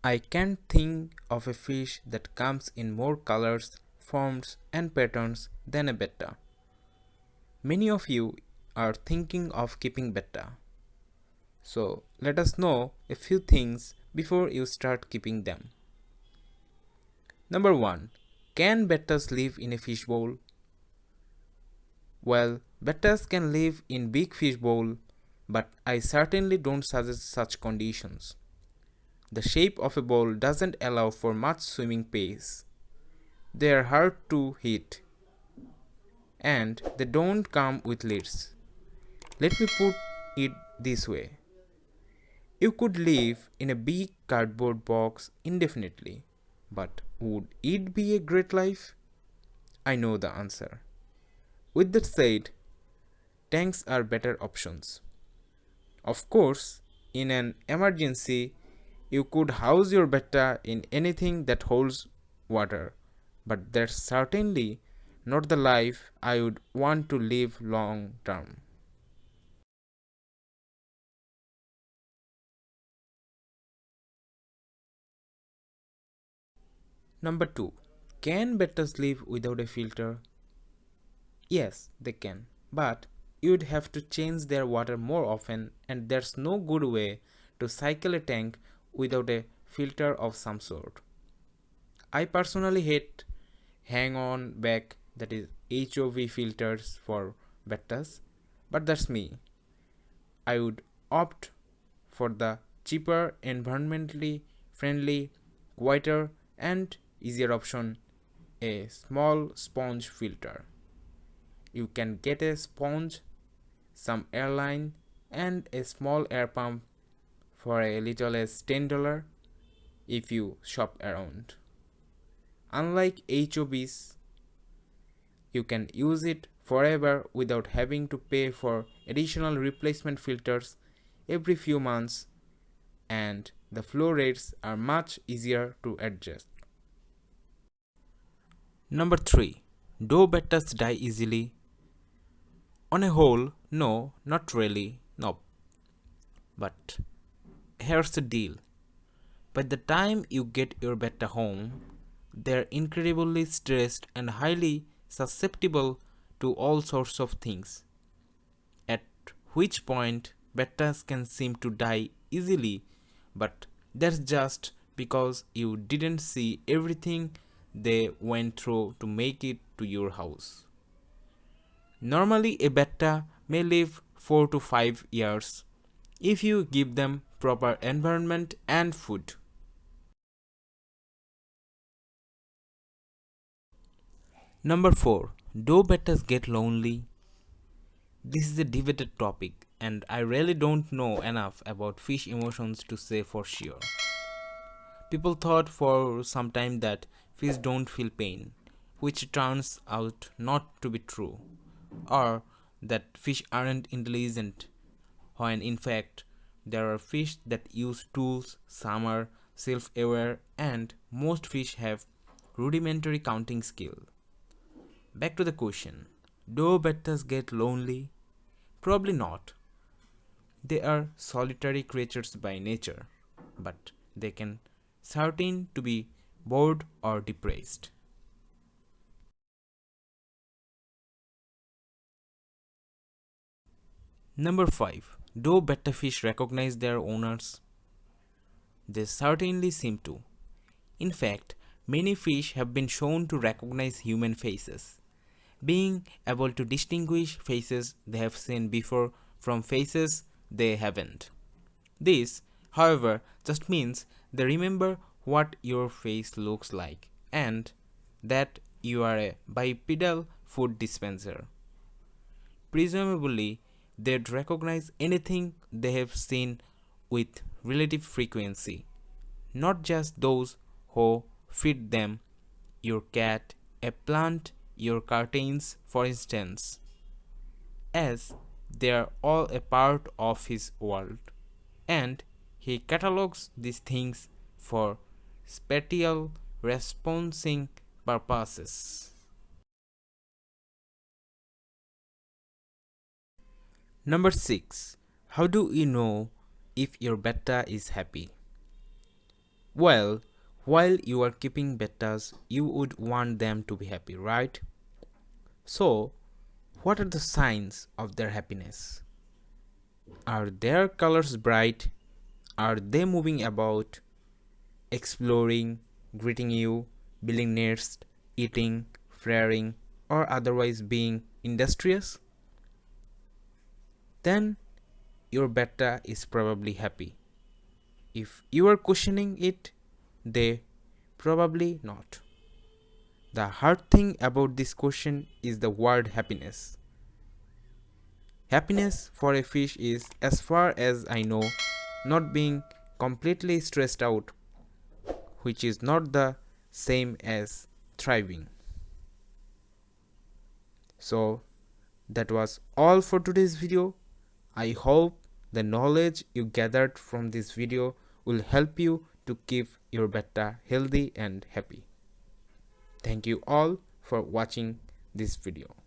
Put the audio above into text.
I can't think of a fish that comes in more colors, forms, and patterns than a betta. Many of you are thinking of keeping betta. So let us know a few things before you start keeping them. Number 1. Can bettas live in a fish bowl? Well, bettas can live in big fish bowl, but I certainly don't suggest such conditions. The shape of a bowl doesn't allow for much swimming pace. They are hard to hit and they don't come with lids. Let me put it this way. You could live in a big cardboard box indefinitely, but would it be a great life? I know the answer. With that said, tanks are better options. Of course, in an emergency, you could house your betta in anything that holds water, but that's certainly not the life I would want to live long term. Number 2. Can bettas live without a filter? Yes, they can, but you'd have to change their water more often, and there's no good way to cycle a tank without a filter of some sort. I personally hate hang on back, that is HOV filters for bettas, but that's me. I would opt for the cheaper, environmentally friendly, quieter, and easier option, a small sponge filter. You can get a sponge, some airline, and a small air pump for a little as $10 if you shop around. Unlike HOBs, you can use it forever without having to pay for additional replacement filters every few months, and the flow rates are much easier to adjust. Number 3. Do bettas die easily? On a whole, no, not really, nope. But here's the deal. By the time you get your betta home, they're incredibly stressed and highly susceptible to all sorts of things. At which point, bettas can seem to die easily, but that's just because you didn't see everything they went through to make it to your house. Normally, a betta may live 4 to 5 years if you give them proper environment and food. Number 4. Do bettas get lonely? This is a debated topic, and I really don't know enough about fish emotions to say for sure. People thought for some time that fish don't feel pain, which turns out not to be true, or that fish aren't intelligent, when in fact there are fish that use tools, some are self aware, and most fish have rudimentary counting skill. Back to the question, do bettas get lonely? Probably not. They are solitary creatures by nature, but they can certain to be bored or depressed. Number 5. Do betta fish recognize their owners? They certainly seem to. In fact, many fish have been shown to recognize human faces, being able to distinguish faces they have seen before from faces they haven't. This, however, just means they remember what your face looks like and that you are a bipedal food dispenser. Presumably, they'd recognize anything they have seen with relative frequency, not just those who feed them, your cat, a plant, your curtains, for instance, as they are all a part of his world, and he catalogs these things for spatial responsing purposes. Number 6. How do you know if your betta is happy? Well, while you are keeping bettas, you would want them to be happy, right? So, what are the signs of their happiness? Are their colors bright? Are they moving about, exploring, greeting you, building nests, eating, flaring, or otherwise being industrious? Then your betta is probably happy. If you are questioning it, they probably not. The hard thing about this question is the word happiness. Happiness for a fish is, as far as I know, not being completely stressed out, which is not the same as thriving. So, that was all for today's video. I hope the knowledge you gathered from this video will help you to keep your betta healthy and happy. Thank you all for watching this video.